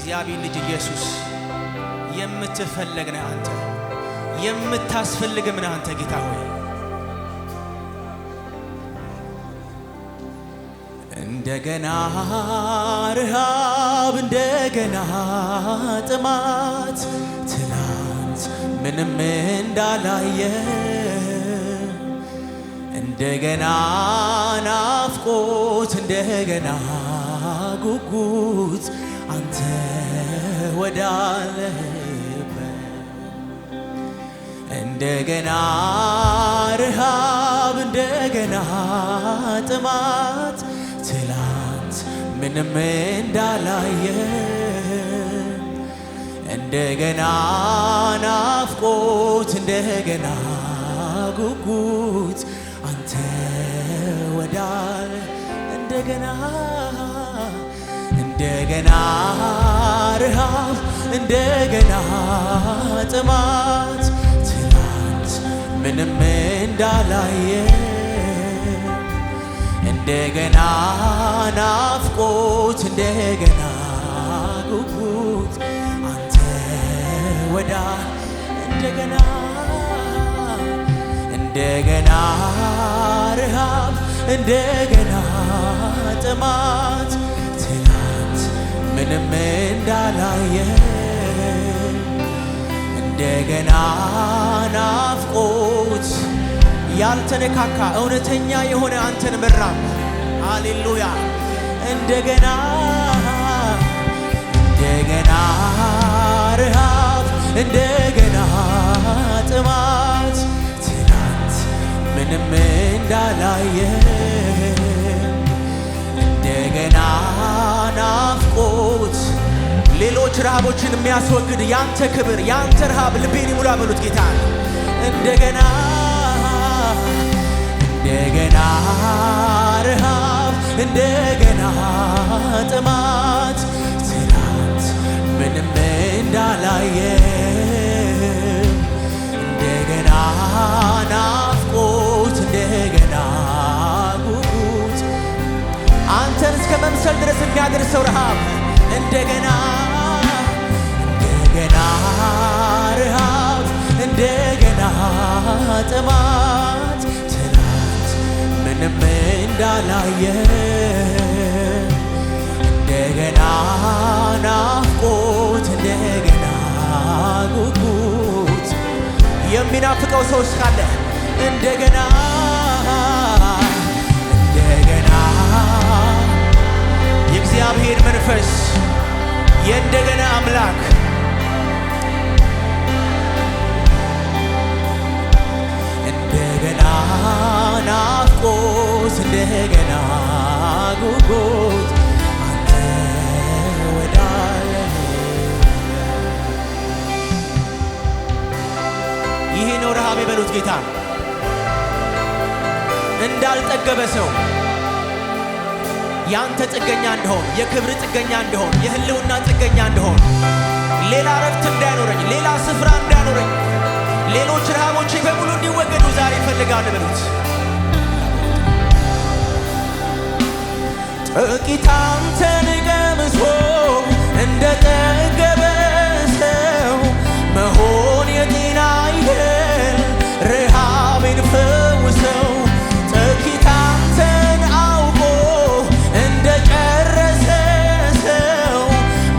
የእግዚአብሔር ልጅ ኢየሱስ የምትፈለግ ነህ አንተ፣ የምታስፈልግም ነህ አንተ ጌታ ሆይ። እንደገና ረሃብ፣ እንደገና ጥማት፣ ትናንት ምንም እንዳላየ እንደገና ናፍቆት፣ እንደገና ጉጉት አንተ ወዳለህበት እንደገና ረሃብ፣ እንደገና ጥማት፣ ትላንት ምንም እንዳላየ እንደገና ናፍቆት፣ እንደገና ጉጉት አንተ ወዳለ እንደገና እንደገና ረሃብ፣ እንደገና ጥማት፣ ትናንት ምንም እንዳላየ እንደገና ናፍቆት፣ እንደገና ጉጉት አንተ ወዳ እንደገና እንደገና ረሃብ፣ እንደገና ጥማት፣ ትናንት ምንም እንዳላየ እንደገና ናፍቆት ያልተነካካ እውነተኛ የሆነ አንተን መራብ። ሃሌሉያ እንደገና እንደገና ረሃብ፣ እንደገና ጥማት፣ ትናንት ምንም እንዳላየ እንደገና ናፍቆት ሌሎች ረሃቦችን የሚያስወግድ ያንተ ክብር፣ ያንተ ረሃብ ልቤን ይሙላ በሉት ጌታ እንደገና እንደገና ረሃብ፣ እንደገና ጥማት፣ ትናንት ምንም እንዳላየ እንደገና ናፍቆት፣ እንደገና ጉጉት አንተን እስከ መምሰል ድረስ የሚያደርሰው ረሃብ እንደገና እንደገና ረሃብ፣ እንደገና ጥማት፣ ምንም እንዳላየ እንደገና ናፍቆት፣ እንደገና ጉጉት የሚናፍቀው ሰው እስካለ እንደገና እንደገና የእግዚአብሔር መንፈስ የእንደገና አምላክ እንደገና ናፍቆት፣ እንደገና ጉጉት አንተ ወዳለ ይሄ ነው ረሃብ የበሉት ጌታ እንዳልጠገበ ሰው ያንተ ጥገኛ እንደሆን፣ የክብር ጥገኛ እንደሆን፣ የህልውና ጥገኛ እንደሆን፣ ሌላ ረፍት እንዳይኖረኝ፣ ሌላ ስፍራ እንዳይኖረኝ፣ ሌሎች ረሃቦቼ በሙሉ እንዲወገዱ ዛሬ ይፈልጋል በሉት። ጥቂት አንተን ቀምሶ እንደ ጠገበ ሰው መሆን የጤና አይደል፣ ረሃቤን ፈውሰው። ጥቂት አንተን አውቆ እንደ ጨረሰ ሰው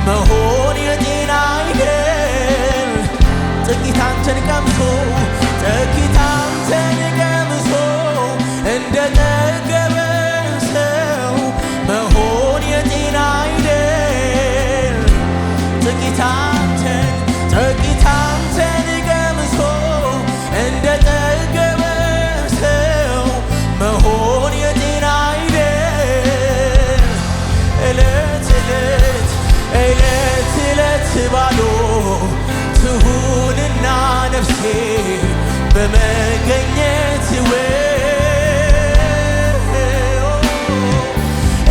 መሆን የጤና አይደል፣ ጥቂት አንተን ቀምሶ ጥቂት አንተን ቀምሶ እንደ ጠገበ ሰው መሆን የጤና አይደል፣ ጥቂት አንተን ቀምሶ እንደ ጠገበ ሰው መሆን የጤና አይደል። እለት እለት እለት እለት ባዶ ትሁንና ነፍሴ በመገኘት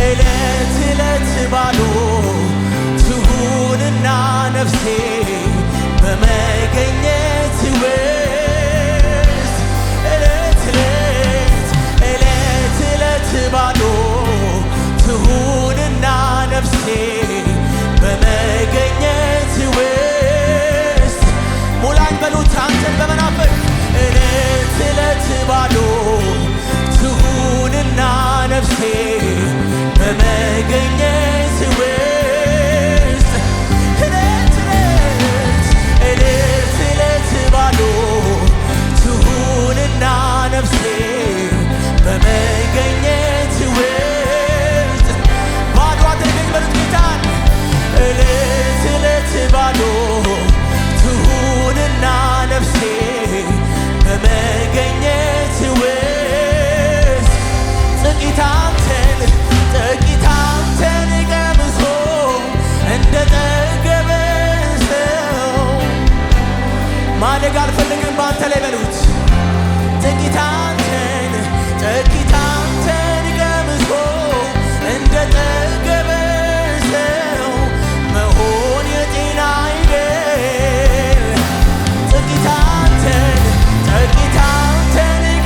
እለት እለት ባዶ ትሁንና ነፍሴ በመገኘት እለት እለት እለት እለት ባዶ ትሁንና ነፍሴ በመገኘት በመገኘት ውስጥ እለት እለት ባዶ ትሁንና ነፍሴ በመገኘት ውስጥ ባዶ አድርገኝ በሉት ጌታን እለት ባዶ ትሁንና ነፍሴ በመገኘት ውስጥ ጥቂት አንተን ቀምሶ እንደ ጠገበ ሰው ማደግ አልፈልግም ባንተ ላይ በሉት ጥቂት አንተን ቀምሶ እንደ ጠገበ ሰው መሆን የጤና አይደል ጥቂት አንተን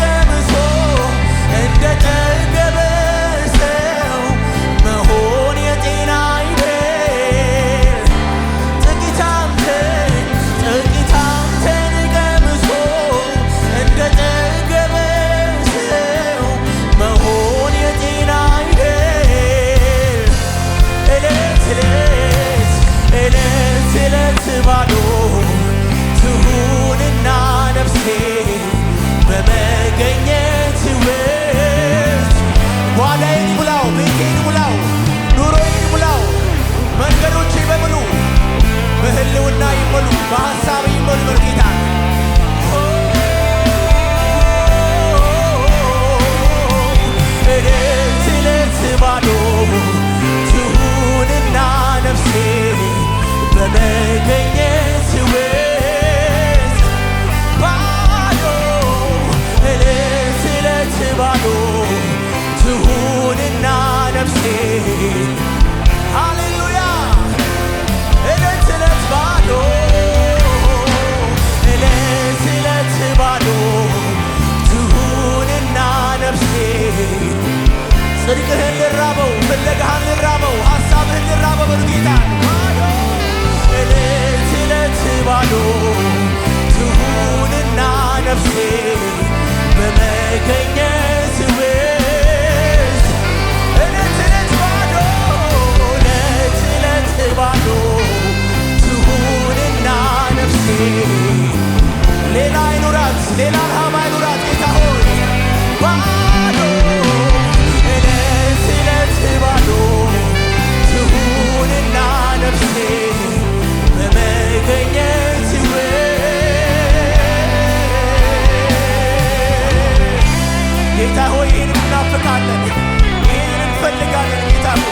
ቀምሶ እንደ ጠገበ ሰው መሆን የጤና አይደል ጥቂት አንተን ቀምሶ እንደ ጠገበ ሰው መሆን የጤና አይደል እለት ባዶ ትሁንና ነፍሴ በመገኘት ውስጥ ጓዳዬን ሙላው፣ ቤቴን ሙላው፣ ኑሮዬን ሙላው፣ መንገዶቼ በሙሉ በህልውና ይሞሉ፣ በሐሳብ ይሞሉ በጌታ እለት ባዶ ትሁንና ነፍሴ በመገኘት ውስጥ ባዶ እለት ባዶ ትሁንና ነፍሴ ሃሌሉያ እለት ባዶ እለት ባዶ ትሁንና ነፍሴ ጽድቅህን ልራበው፣ ፍለጋህን ልራበው፣ ሐሳብህን ልራበው በሉ ጌታን እለት ባዶ ትሁንና ነፍሴ በመገኘት ውስጥ እለት ባዶ ትሁንና ነፍሴ ሌላ አይኑራት፣ ሌላ ረሃብ አይኑራት ጌታ ሆይ ባዶ እለት ባዶ ትሁንና ነፍሴ በመገኘት ጌታ ሆይ ይህን እናፍቃለን፣ ይህን እንፈልጋለን ጌታ ሆይ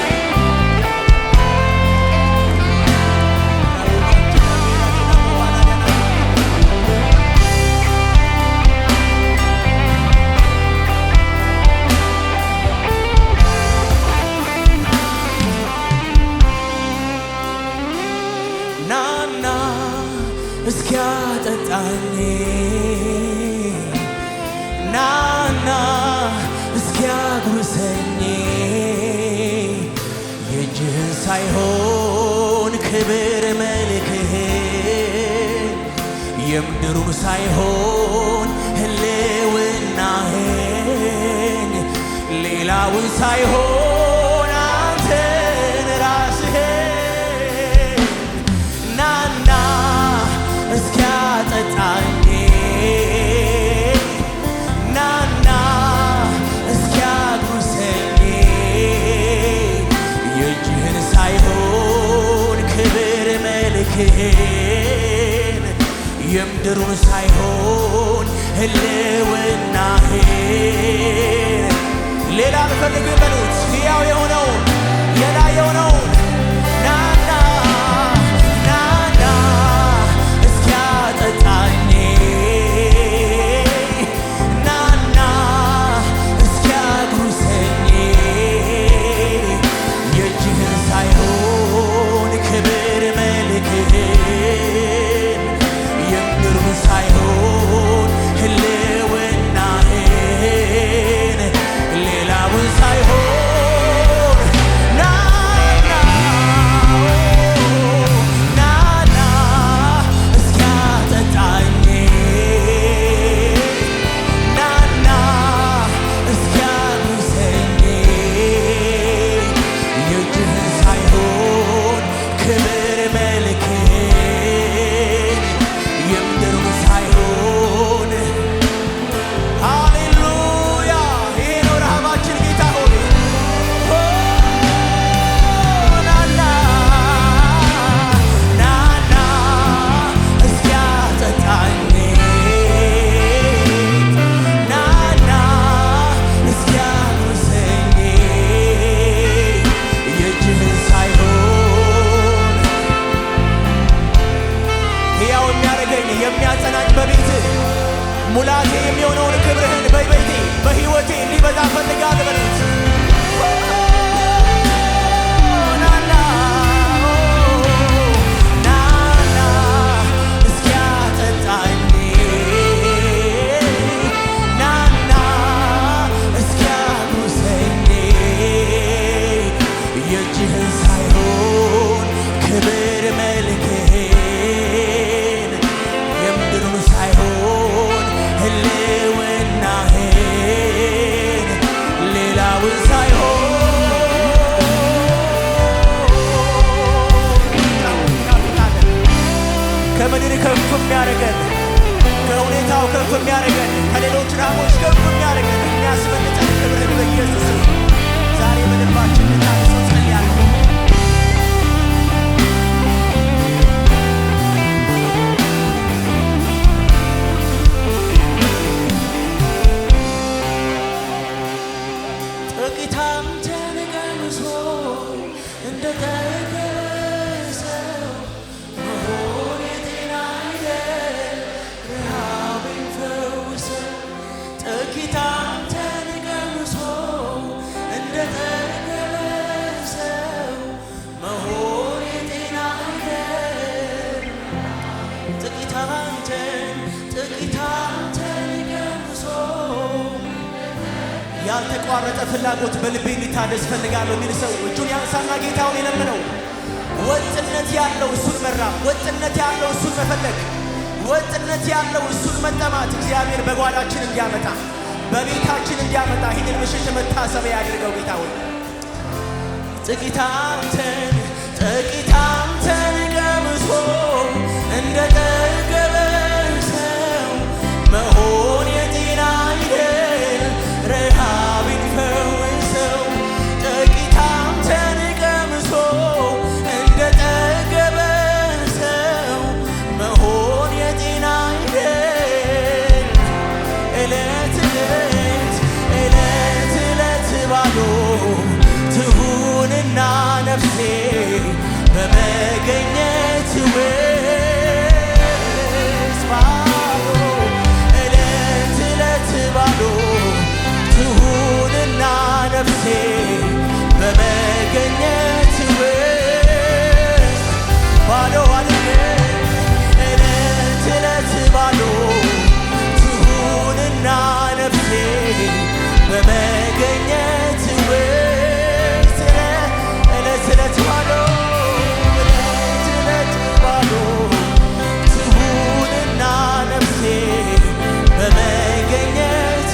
ናና እስኪያጠጣኝ ናና እስኪያጉርሰኝ የእጅህን ሳይሆን ክብር መልክህን የምድሩን ሳይሆን ህልውናህን ሌላውን ሳይሆን አንተን ራስህን ናና እስኪያጠጣኝ ናና እስኪያጉርሰኝ የእጅህን ሳይሆን ክብር መልክህን የምድሩን ሳይሆን ህልውናህን ሌላ አልፈልግም በሉት ሕያው የሆነውን የላይ የሆነውን ናና ናና እስኪያጠጣኝ ናና እስኪያጉርሰኝ የእጅህን ሳይሆን ክብር መልክህን የምድሩን ሳይሆን ህልውናህን ሌላውን ሳይሆን ከፍ የሚያደርገን ከሁኔታው ከፍ የሚያደርገን ከሌሎች ረሃቦች ከፍ የሚያደርገን የሚያስበልጠን ክብርህን በኢየሱስ ዛሬ በልባችን ልናነሳው ጸልያለሁ። ጥቂት አንተን ቀምሶ እንደተገሰው መሆን የጤና አይደል ረሃቤን ፈውሰው። ጥቂት አንተን ቀምሶ እንደተገሰው መሆን የጤና አይደል። ጥቂት አንተን ቀምሶ ያልተቋረጠ ፍላጎት በልቤ እንዲታደስ ፈልጋለሁ የሚል ሰው እጁን ያንሳና ጌታውን ይለምነው። ወጥነት ያለው እሱን መራብ፣ ወጥነት ያለው እሱን መፈለግ፣ ወጥነት ያለው እሱን መጠማት እግዚአብሔር በጓዳችን እንዲያመጣ በቤታችን እንዲያመጣ ይህንን ምሽት መታሰቢያ ያድርገው። ጌታ ሆይ ጥቂት አንተን ቀምሶ እንደጠገበ ሰው መሆን የጤና አይደል ረሃብን ፈውሰው። ጥቂት አንተን ቀምሶ እንደጠገበ ሰው መሆን የጤና አይደል። ዕለት ዕለት ባዶ ትሁንና ነፍሴ በመገኘት ውስጥ ባዶ ዕለት ባዶ ትሁንና ነፍሴ በመገኘት ውስጥ ባዶ አድርጌ ዕለት ባዶ ትሁንና ነፍሴ በመገኘት ውስጥ ዕለት ባዶ ትሁንና ነፍሴ በመገኘት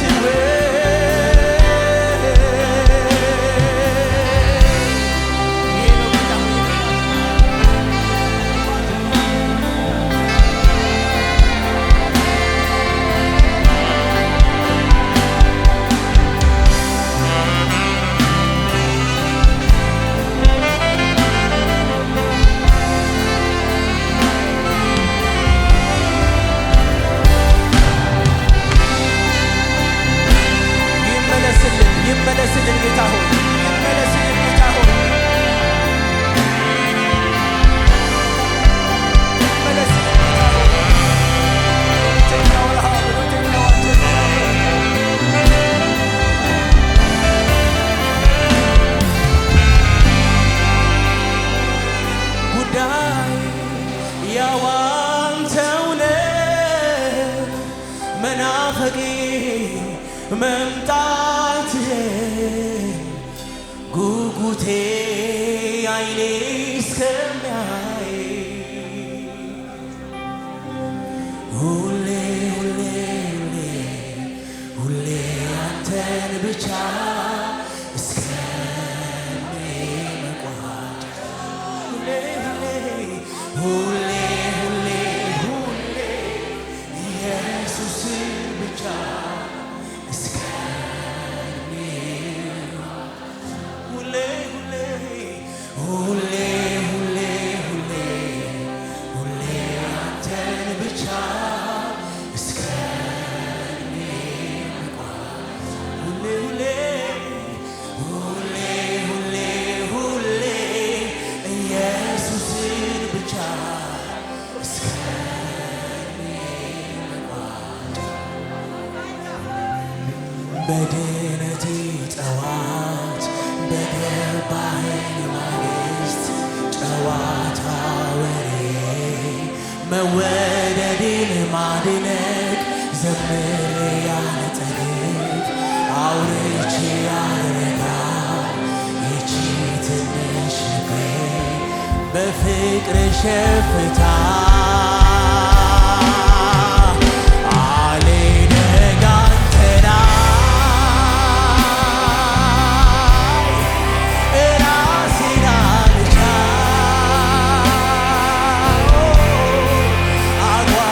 ይመለስልን ጌታ ሆይ ይመለስልን ጌታ ሆይ ይመለስልን ጌታ ሆይ ጉዳይ ያው አንተው ነህ መናፈቄ መምጣትህን ጉጉቴ አይኔ እስከሚያይ ሁሌ አንተን ብቻ እስከሚመቋት ሁሌ ኢየሱስን ብቻ በድነቴ ጠዋት በገባኸኝ ማግስት ጨዋታ ወሬ መወደድን ማድነቅ ዘምሬ ያልጠግብ አውርቼ ያልረጋ ይቺ ትንሽ ልቤ በፍቅር ሸፍታ agua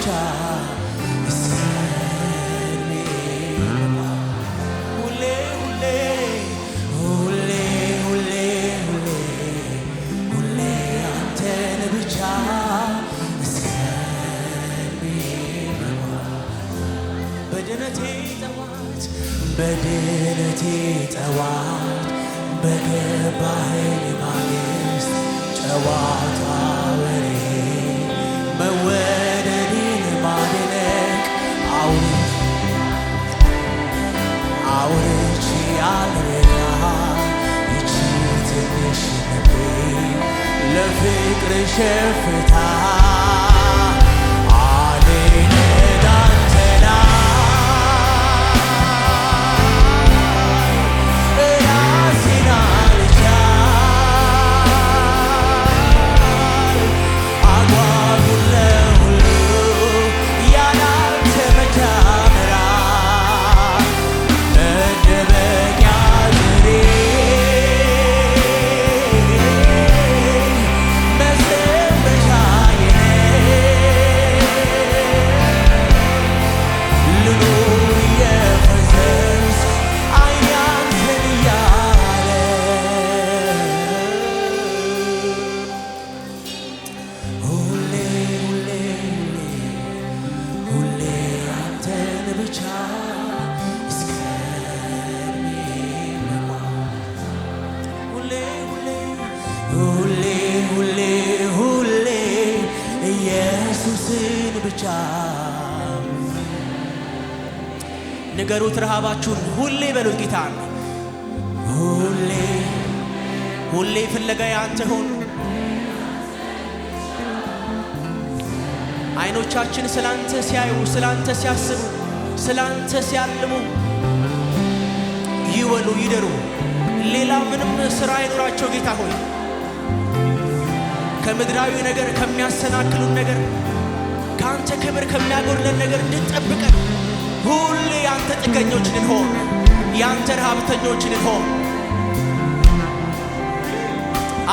ብቻ እስከ ዕድሜ ሁሌ ሁሌ ሁሌ ሁሌ ሁሌ ሁሌ አንተን ብቻ እስከ ዕድሜ በድነቴ ጠዋት በድነቴ ጠዋት በገባኸኝ ማግስት ጨዋታ ወሬ መወደድን ማድነቅ አውርቼ አልረካ ይቺ ትንሽ ልቤ ለፍቅር ሸፍታ ንገሩት ረሃባችሁን ሁሌ በሉት ጌታን ሁሌ ሁሌ ፍለጋዬ አንተ ሆን አይኖቻችን ስላንተ ሲያዩ ስላንተ ሲያስቡ ስላንተ ሲያልሙ ይወሉ ይደሩ ሌላ ምንም ስራ አይኖራቸው ጌታ ሆይ ከምድራዊ ነገር ከሚያሰናክሉን ነገር ካንተ ክብር ከሚያጎድለን ነገር እንድንጠብቀን ሁሌ ያንተ ጥገኞች እንሆን ያንተ ረሃብተኞች እንሆን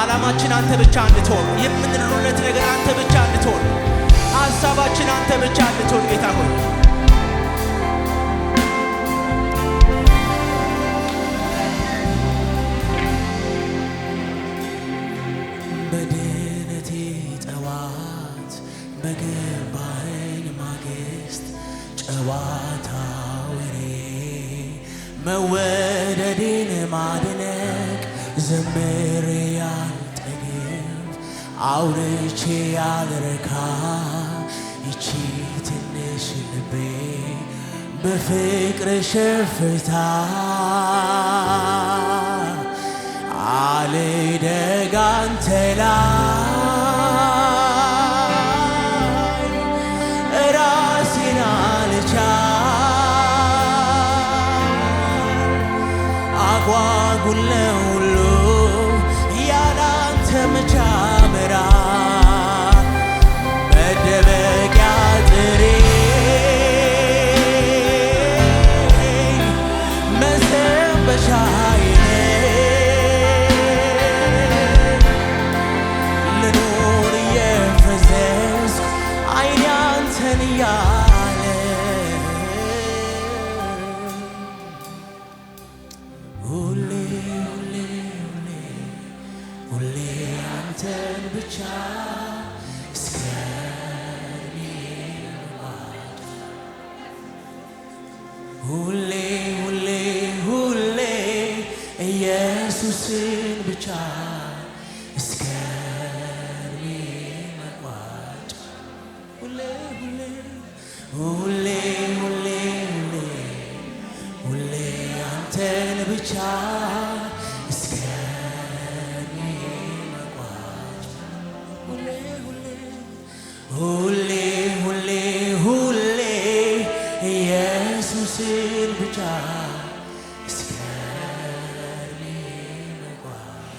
ዓላማችን አንተ ብቻ እንድትሆን የምንኖርለት ነገር አንተ ብቻ እንድትሆን ሐሳባችን አንተ ብቻ እንድትሆን ጌታ ሆይ በድነቴ ጠዋት በገባኸኝ ማግስት ጨዋታ ወሬ መወደድን ማድነቅ ዘምሬ ያልጠግብ አውርቼ ያልረካ ይቺ ትንሽ ልቤ በፍቅር ሸፍታ አልደግ አንተ ላይ ራሴን አልቻል አጓጉል ለሁሉ ያላንተ መቻመራ መደበቂያ ጥሬ መሰንበቻዬ ልኑር እየፈዘዝኩ ዓይኔ አንተን እያለ ሁሌ ሁሌ ሁሌ ሁሌ አንተን ብቻ እስከ ዕድሜ ልማድ ሁሌ ሁሌ ሁሌ ኢየሱስን ብቻ እስከ ዕድሜ መቋጫ ሁሌ ሁሌ ሁሌ ሁሌ ሁሌ ሁሌ አንተን ብቻ እስከ ዕድሜ መቋጫ ሁሌ ሁሌ ሁሌ ሁሌ ኢየሱስን ብቻ እስከ ዕድሜ መቋጫ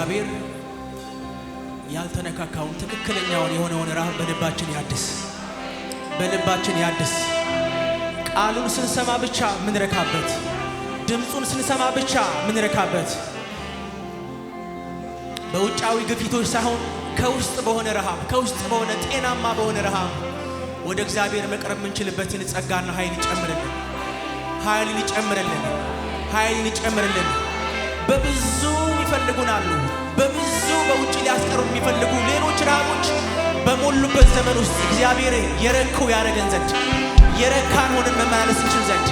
እግዚአብሔር ያልተነካካውን ትክክለኛውን የሆነውን ረሃብ በልባችን ያድስ፣ በልባችን ያድስ። ቃሉን ስንሰማ ብቻ ምንረካበት፣ ድምፁን ስንሰማ ብቻ ምንረካበት፣ በውጫዊ ግፊቶች ሳይሆን ከውስጥ በሆነ ረሃብ፣ ከውስጥ በሆነ ጤናማ በሆነ ረሃብ ወደ እግዚአብሔር መቅረብ ምንችልበትን ጸጋና ኃይል ይጨምርልን፣ ኃይልን ይጨምርልን፣ ኃይልን ይጨምርልን። በብዙ ይፈልጉናል፣ በብዙ በውጭ ሊያስቀሩ የሚፈልጉ ሌሎች ረሃቦች በሞሉበት ዘመን ውስጥ እግዚአብሔር የረኩ ያረገን ዘንድ፣ የረካን ሆነን መመላለስ እንችል ዘንድ፣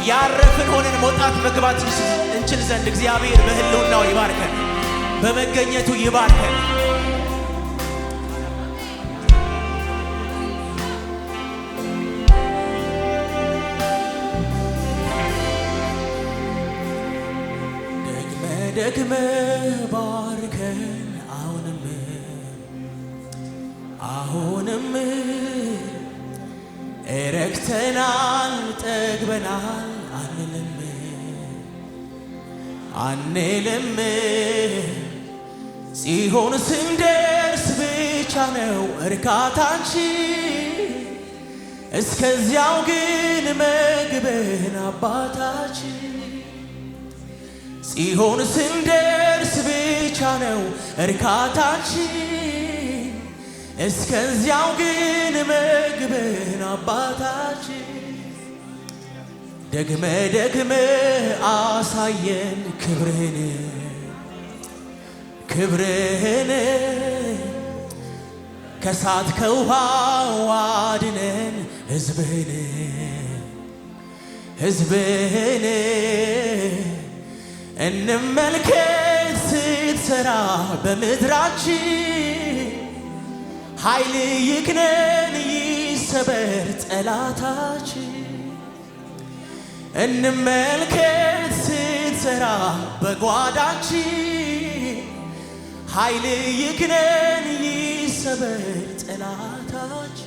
ያረፍን ሆነን መውጣት መግባት እንችል ዘንድ እግዚአብሔር በህልውናው ይባርከን፣ በመገኘቱ ይባርከን። ደግመ ባርከን አሁንም ረክተናል ጠግበናል አንልም ጽዮን ስንደርስ ብቻ ነው እርካታችን እስከዚያው ግን መግበን አባታችን ጽዮን ስንደርስ ብቻ ነው እርካታችን እስከዚያው ግን መግበን አባታችን ደግመ አሳየን ክብርህን ከሳት ከውሃ አድነን ሕዝብህን እንመልከት ስትሰራ በምድራችን ኃይል ይክነን ይሰበር ጠላታችን እንመልከት ስትሰራ በጓዳችን ኃይል ይክነን ይሰበር ጠላታችን።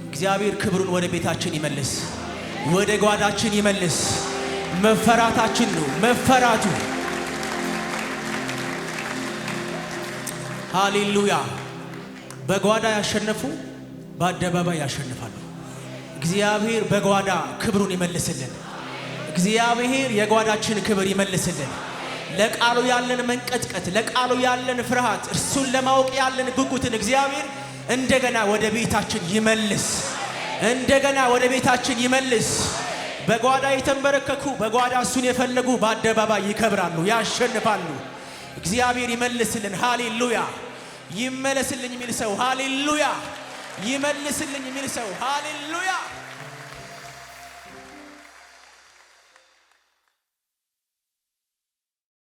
እግዚአብሔር ክብሩን ወደ ቤታችን ይመልስ፣ ወደ ጓዳችን ይመልስ። መፈራታችን ነው መፈራቱ። ሃሌሉያ። በጓዳ ያሸነፉ በአደባባይ ያሸንፋሉ። እግዚአብሔር በጓዳ ክብሩን ይመልስልን። እግዚአብሔር የጓዳችን ክብር ይመልስልን። ለቃሉ ያለን መንቀጥቀጥ፣ ለቃሉ ያለን ፍርሃት፣ እርሱን ለማወቅ ያለን ጉጉትን እግዚአብሔር እንደገና ወደ ቤታችን ይመልስ፣ እንደገና ወደ ቤታችን ይመልስ። በጓዳ የተንበረከኩ በጓዳ እሱን የፈለጉ በአደባባይ ይከብራሉ፣ ያሸንፋሉ። እግዚአብሔር ይመልስልን። ሃሌሉያ። ይመለስልኝ የሚል ሰው ሃሌሉያ። ይመልስልኝ የሚል ሰው ሃሌሉያ።